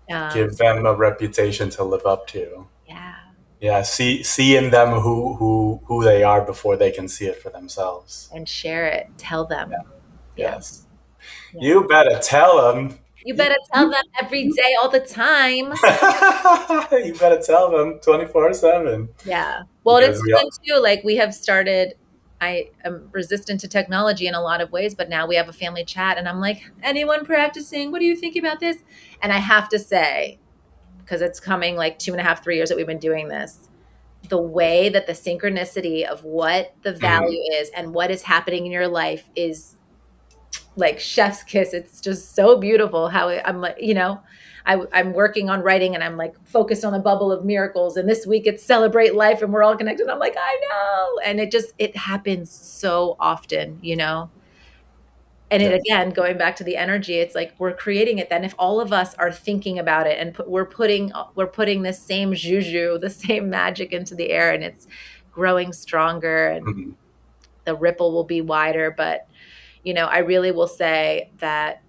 S2: know?
S1: Give them a reputation to live up to.
S2: Yeah.
S1: Yeah. See in them who they are before they can see it for themselves.
S2: And share it. Tell
S1: Yeah.
S2: them. Yeah.
S1: Yes.
S2: Yeah.
S1: You better tell them.
S2: You
S1: You,
S2: better tell
S1: you,
S2: them every day, all the time.
S1: you better tell them 24/7
S2: Yeah. Well,
S1: because
S2: it's
S1: we
S2: fun
S1: all.
S2: too. Like we have started, I am resistant to technology in a lot of ways, but now we have a family chat and I'm like, anyone practicing? What do you think about this? And I have to say, because it's coming like 2.5, 3 years that we've been doing this, the way that the synchronicity of what the
S1: Mm,
S2: value is and what is happening in your life is like chef's kiss. It's just so beautiful how I'm like, I'm working on writing and I'm like focused on the bubble of miracles. And this week it's celebrate life and we're all connected. I'm like, I know. And it happens so often. And it,
S1: Yes.
S2: again, going back to the energy, it's like we're creating it. Then if all of us are thinking about it and we're putting this same juju, the same magic into the air, and it's growing stronger, and
S1: Mhm.
S2: the ripple will be wider. But I really will say that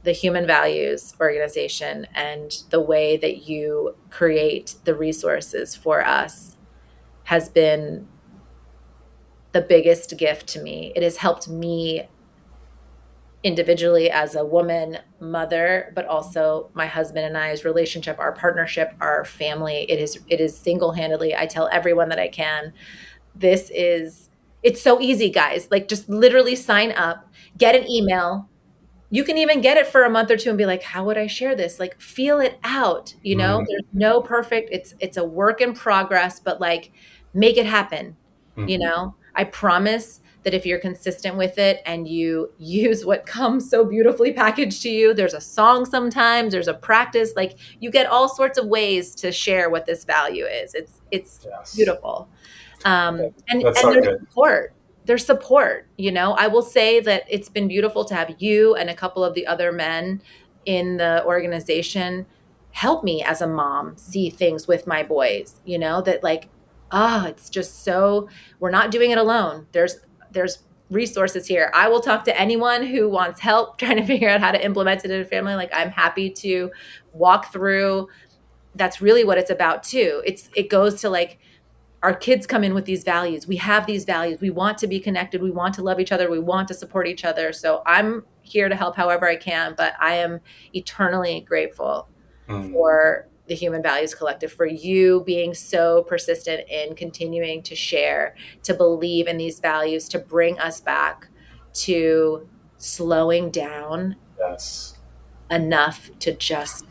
S2: the human values organization and the way that you create the resources for us has been the biggest gift to me. It has helped me individually as a woman, mother, but also my husband and I's relationship, our partnership, our family. It is single-handedly, I tell everyone that I can, this is it's so easy, guys. Like, just literally sign up, get an email. You can even get it for a month or two and be like, how would I share this? Like, feel it out. There's no perfect, it's a work in progress, but like, make it happen.
S1: Mhm.
S2: I promise that if you're consistent with it and you use what comes so beautifully packaged to you, there's a song sometimes, there's a practice, like, you get all sorts of ways to share what this value is. It's
S1: Yes.
S2: beautiful. And
S1: That's
S2: and
S1: so
S2: there's
S1: good.
S2: support. There's support. I will say that it's been beautiful to have you and a couple of the other men in the organization help me as a mom see things with my boys. That, like, it's just so, we're not doing it alone. There's resources here. I will talk to anyone who wants help trying to figure out how to implement it in a family. Like, I'm happy to walk through. That's really what it's about too. It goes to, like, our kids come in with these values. We have these values. We want to be connected. We want to love each other. We want to support each other. So I'm here to help however I can, but I am eternally grateful
S1: Mm.
S2: for the Human Values Collective, for you being so persistent in continuing to share, to believe in these values, to bring us back to slowing down
S1: Yes.
S2: enough to just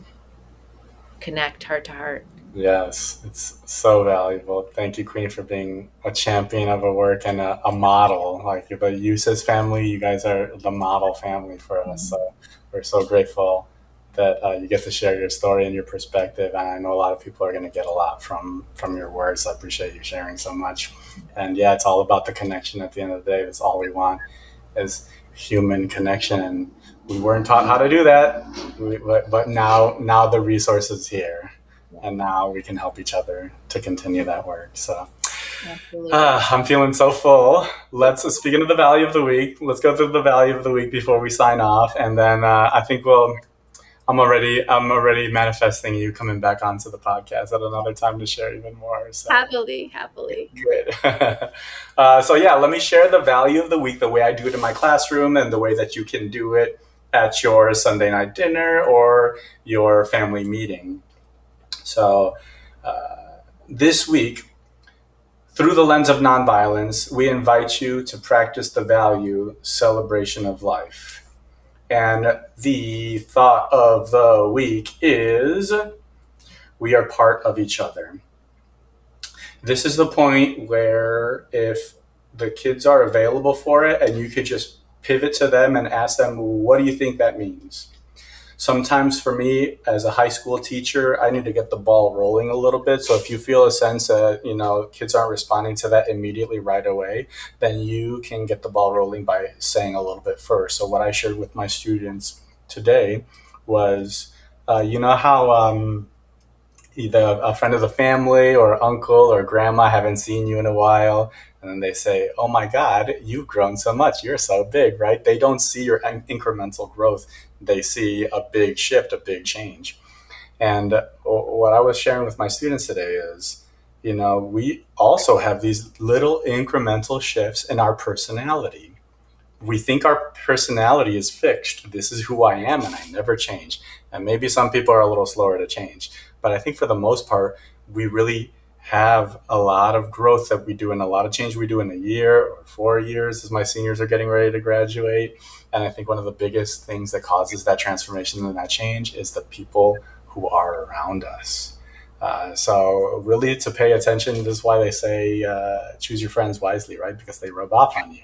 S2: connect heart to heart.
S1: Yes, it's so valuable. Thank you, Queen, for being a champion of a work and a model. Like the Eustace family, you guys are the model family for us. So we're so grateful that you get to share your story and your perspective. And I know a lot of people are going to get a lot from your words. I appreciate you sharing so much. And yeah, it's all about the connection. At the end of the day, that's all we want is human connection. And we weren't taught how to do that, but now the resource is here, and now we can help each other to continue that work. So
S2: Absolutely.
S1: I'm feeling so full. Speaking of the value of the week, let's go through the value of the week before we sign off, and then I think I'm already manifesting you coming back onto the podcast at another time to share even more. So
S2: Happily, happily.
S1: good. So yeah, let me share the value of the week, the way I do it in my classroom, and the way that you can do it at your Sunday night dinner or your family meeting. So this week, through the lens of nonviolence, we invite you to practice the value celebration of life. And the thought of the week is we are part of each other. This is the point where if the kids are available for it and you could just pivot to them and ask them, what do you think that means? Sometimes for me as a high school teacher, I need to get the ball rolling a little bit. So if you feel a sense that, kids aren't responding to that immediately right away, then you can get the ball rolling by saying a little bit first. So what I shared with my students today was, how either a friend of the family or uncle or grandma haven't seen you in a while, and then they say, oh my god, you've grown so much, you're so big, right? They don't see your incremental growth, they see a big shift, a big change. And what I was sharing with my students today is, we also have these little incremental shifts in our personality. We think our personality is fixed. This is who I am and I never change. And maybe some people are a little slower to change. But I think for the most part, we really have a lot of growth that we do and a lot of change we do in a year or 4 years as my seniors are getting ready to graduate. And I think one of the biggest things that causes that transformation and that change is the people who are around us. So really to pay attention, this is why they say choose your friends wisely, right? Because they rub off on you.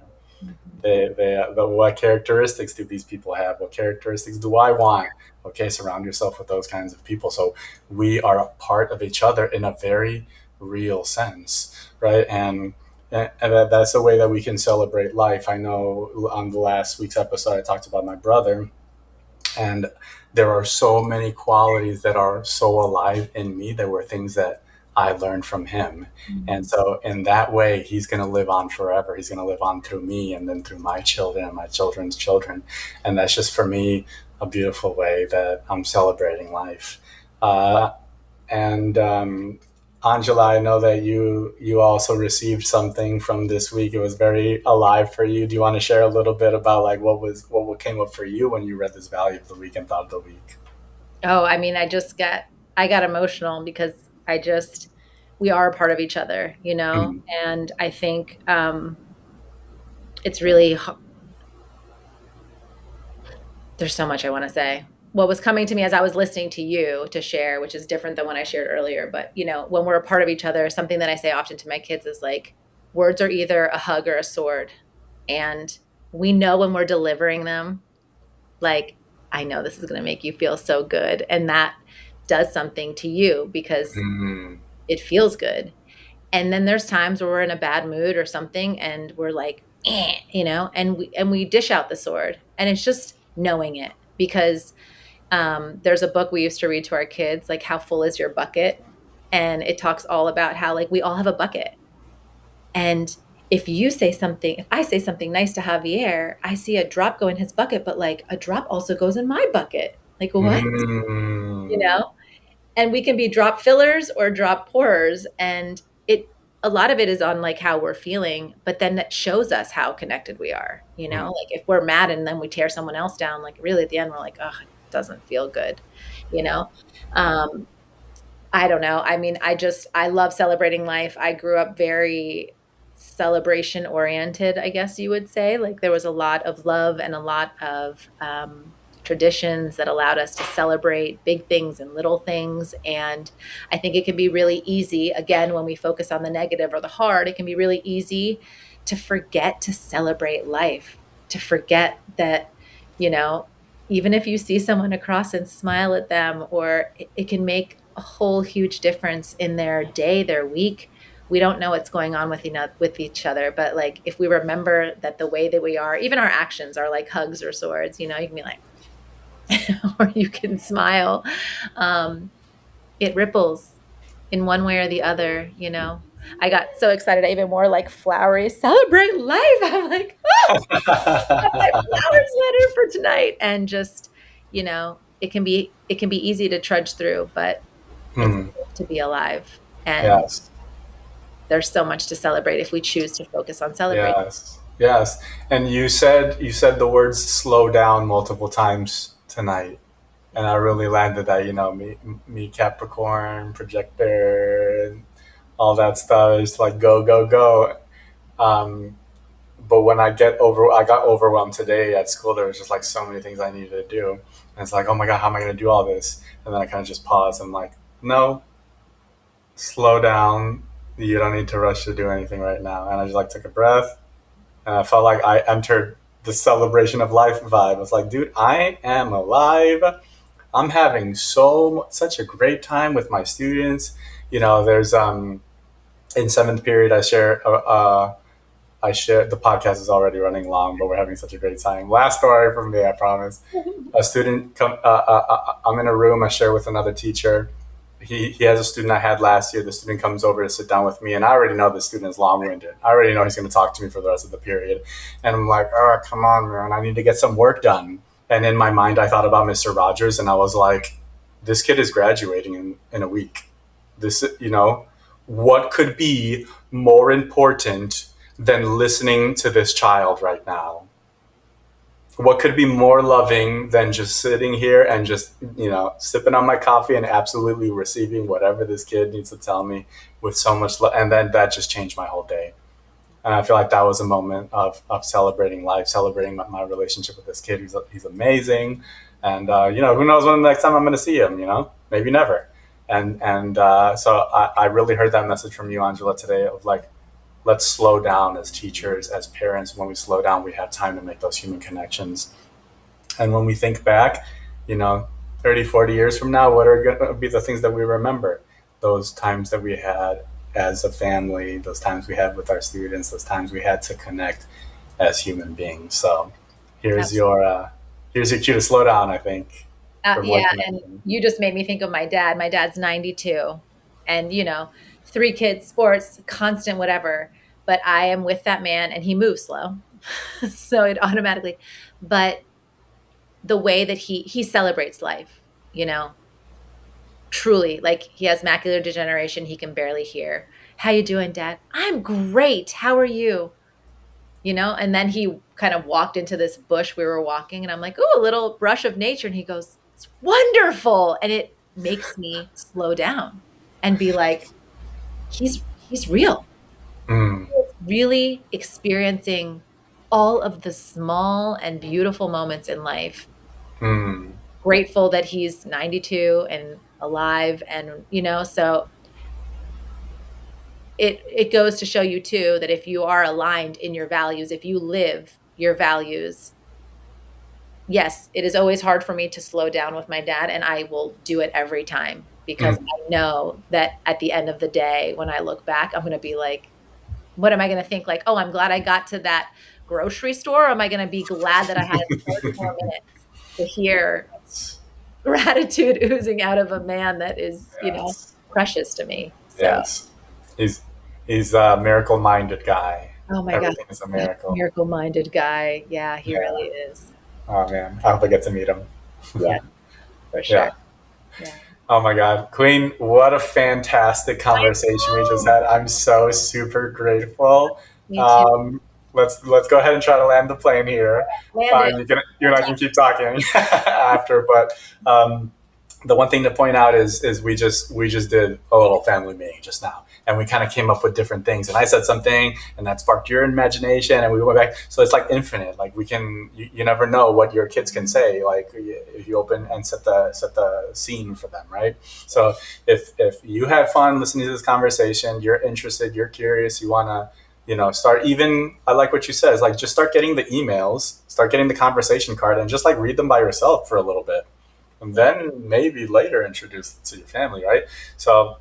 S1: What characteristics do these people have? What characteristics do I want? Okay, surround yourself with those kinds of people. So we are a part of each other in a very real sense, right? And and that's the way that we can celebrate life. I know on the last week's episode I talked about my brother, and there are so many qualities that are so alive in me that were things that I learned from him. And
S2: Mhm.
S1: so in that way, he's going to live on forever. He's going to live on through me and then through my children and my children's children. And that's just for me a beautiful way that I'm celebrating life. Uh, and Angela, I know that you also received something from this week. It was very alive for you. Do you want to share a little bit about like what came up for you when you read this value of the week and thought of the week?
S2: Oh, I mean, I got emotional because I just we are a part of each other, you know?
S1: Mm,
S2: And I think it's really there's so much I want to say. What was coming to me as I was listening to you to share, which is different than when I shared earlier, but you know, when we're a part of each other, something that I say often to my kids is like words are either a hug or a sword. And we know when we're delivering them, like I know this is going to make you feel so good, and that does something to you because
S1: mm,
S2: it feels good. And then there's times where we're in a bad mood or something and we're like, you know, and we dish out the sword. And it's just knowing it because there's a book we used to read to our kids, like How Full Is Your Bucket? And it talks all about how like we all have a bucket. And if I say something nice to Javier, I see a drop go in his bucket, but like a drop also goes in my bucket. Like what? You
S1: mm,
S2: know? And we can be drop fillers or drop pourers, and it a lot of it is on like how we're feeling, but then that shows us how connected we are, you know?
S1: mm,
S2: Like if we're mad and then we tear someone else down, like really at the end we're like, oh, it doesn't feel good, you know? Um, I don't know. I mean, I love celebrating life. I grew up very celebration oriented, I guess you would say. Like there was a lot of love and a lot of traditions that allowed us to celebrate big things and little things. And I think it can be really easy, again, when we focus on the negative or the hard, it can be really easy to forget to celebrate life, to forget that, you know, even if you see someone across and smile at them, or it can make a whole huge difference in their day, their week. We don't know what's going on with each other, but like if we remember that the way that we are, even our actions are like hugs or swords, you know, you can be like, or you can smile. Um, it ripples in one way or the other, you know. I got so excited. I even wore like flowery celebrate life. I'm like, my flowers letter for tonight, and just you know it can be easy to trudge through, but it's
S1: mm,
S2: good to be alive, and
S1: yes,
S2: there's so much to celebrate if we choose to focus on celebrating.
S1: yes, yes. And you said the words "slow down" multiple times tonight, and I really landed that. You know, me Capricorn projector, and all that stuff is like go go go. Um, but when I got overwhelmed today at school. There was just like so many things I needed to do, and it's like, oh my god, how am I going to do all this? And then I kind of just paused. I'm like, no, slow down. You don't need to rush to do anything right now. And I just like took a breath, and I felt like I entered the celebration of life vibe. I was like, dude, I am alive. I'm having such a great time with my students. You know, there's in seventh period, I share the podcast is already running long, but we're having such a great time. Last story from me, I promise. A student come. I'm in a room. I share with another teacher. He has a student I had last year. The student comes over to sit down with me, and I already know the student is long winded. I already know he's going to talk to me for the rest of the period, and I'm like, oh, come on, man, I need to get some work done. And in my mind, I thought about Mr. Rogers, and I was like, this kid is graduating in a week. What could be more important than listening to this child right now? What could be more loving than just sitting here and just, sipping on my coffee and absolutely receiving whatever this kid needs to tell me with so much love? And then that just changed my whole day. And I feel like that was a moment of celebrating life, celebrating my relationship with this kid. He's amazing. And, who knows when the next time I'm going to see him, maybe never. So I really heard that message from you, Angela, today of like, let's slow down as teachers, as parents. When we slow down, we have time to make those human connections. And when we think back, you know, 30, 40 years from now, what are going to be the things that we remember? Those times that we had as a family, those times we had with our students, those times we had to connect as human beings. So here's
S2: Absolutely.
S1: your uh, here's your cue to slow down, I think, for more
S2: Yeah, and
S1: connection.
S2: you just made me think of my dad. My dad's 92 and, 3 kids, sports, constant whatever, but I am with that man and he moves slow. So it automatically, but the way that he celebrates life, you know, truly, like he has macular degeneration, he can barely hear. How you doing, Dad? I'm great. How are you? And then he kind of walked into this bush we were walking and I'm like, oh, a little brush of nature. And he goes, it's wonderful. And it makes me slow down and be like, he's real.
S1: Mm,
S2: He's really experiencing all of the small and beautiful moments in life.
S1: mm,
S2: Grateful that he's 92 and alive. And, so it goes to show you too that if you are aligned in your values, if you live your values, yes, it is always hard for me to slow down with my dad, and I will do it every time because
S1: mm.
S2: I know that at the end of the day, when I look back, I'm going to be like, what am I going to think? Like, oh, I'm glad I got to that grocery store. Or am I going to be glad that I had 30 more minutes to hear
S1: Yes,
S2: gratitude oozing out of a man that is,
S1: yes,
S2: precious to me? So,
S1: yes. He's he's a miracle minded guy.
S2: oh my God,
S1: Everything is a
S2: such a
S1: miracle.
S2: miracle minded guy. Yeah, he really
S1: Yeah.
S2: is.
S1: Oh man, I hope I get to meet him.
S2: Yeah, for sure.
S1: Yeah.
S2: Yeah.
S1: Oh my God, Queen, what a fantastic
S2: I
S1: conversation we just
S2: know.
S1: had. I'm so super grateful.
S2: Me too.
S1: Um, let's go ahead and try to land the plane here.
S2: Land it.
S1: You and I can keep talking after, but the one thing to point out is we just did a little family meeting just now, and we kind of came up with different things. And I said something, and that sparked your imagination, and we went back. So it's like infinite. Like you never know what your kids can say. Like if you open and set the scene for them, right? So if you had fun listening to this conversation, you're interested, you're curious, you wanna start. Even I like what you said, is like just start getting the emails, start getting the conversation card, and just like read them by yourself for a little bit, and
S2: Yeah.
S1: then maybe later introduce it to your family, right? So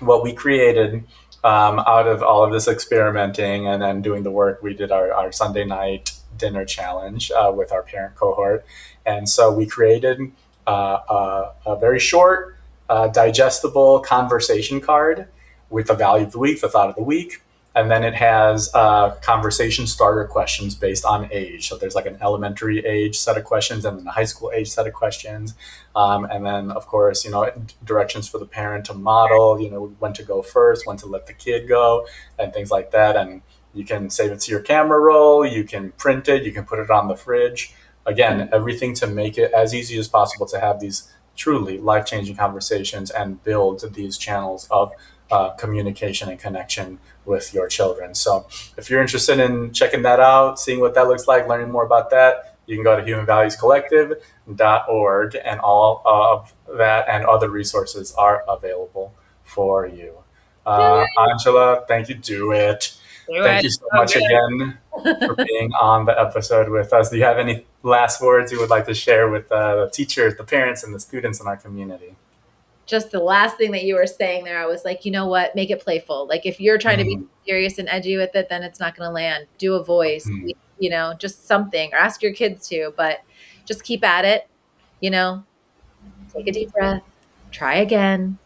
S1: what we created, out of all of this experimenting and then doing the work, we did our Sunday night dinner challenge with our parent cohort. And so we created a very short, digestible conversation card with the value of the week, the thought of the week. And then it has conversation starter questions based on age. So there's like an elementary age set of questions and then a high school age set of questions. And then, of course, directions for the parent to model, when to go first, when to let the kid go, and things like that. And you can save it to your camera roll, you can print it, you can put it on the fridge. Again, everything to make it as easy as possible to have these truly life changing conversations and build these channels of communication and connection with your children. So, if you're interested in checking that out, seeing what that looks like, learning more about that, you can go to humanvaluescollective.org, and all of that and other resources are available for you.
S2: Do
S1: Angela, thank you. Do it. Thank
S2: it.
S1: you so
S2: So
S1: much again for
S2: good.
S1: being on the episode with us. Do you have any last words you would like to share with the teachers, the parents, and the students in our community?
S2: Just the last thing that you were saying there, I was like, you know what? Make it playful. Like if you're trying to be
S1: Mm,
S2: serious and edgy with it, then it's not going to land. Do a voice,
S1: mm,
S2: just something, or ask your kids to, but just keep at it. You know, take a deep breath, try again.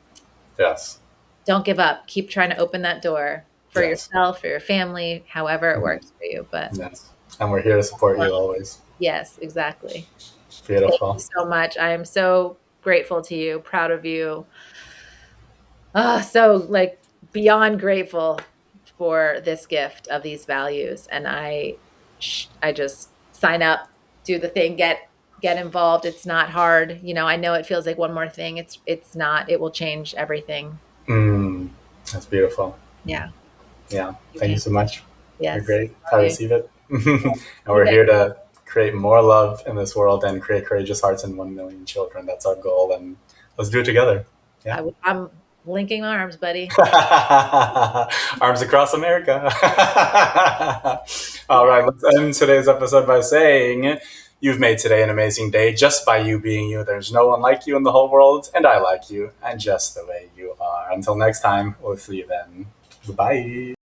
S1: yes,
S2: Don't give up. Keep trying to open that door for
S1: yes,
S2: yourself, for your family, however it
S1: mm,
S2: works for you. But
S1: yes. And we're here to support you always.
S2: yes, exactly. Thank you
S1: Beautiful.
S2: so much. I am so grateful to you, proud of you. Oh, so like beyond grateful for this gift of these values. And I just sign up, do the thing, get involved. It's not hard. I know it feels like one more thing. It's not. It will change everything.
S1: Mm, that's beautiful.
S2: Yeah.
S1: Yeah.
S2: You
S1: Thank you
S2: can.
S1: so much. You're
S2: Yes.
S1: great. I
S2: Love you.
S1: receive it. And
S2: You
S1: we're
S2: bet.
S1: here to create more love in this world and create courageous hearts and 1 million children. That's our goal. And let's do it together. Yeah.
S2: I'm linking arms, buddy.
S1: Arms across America. All
S2: Yeah.
S1: right, let's end today's episode by saying you've made today an amazing day just by you being you. There's no one like you in the whole world, and I like you, and just the way you are. Until next time, we'll see you then. Bye.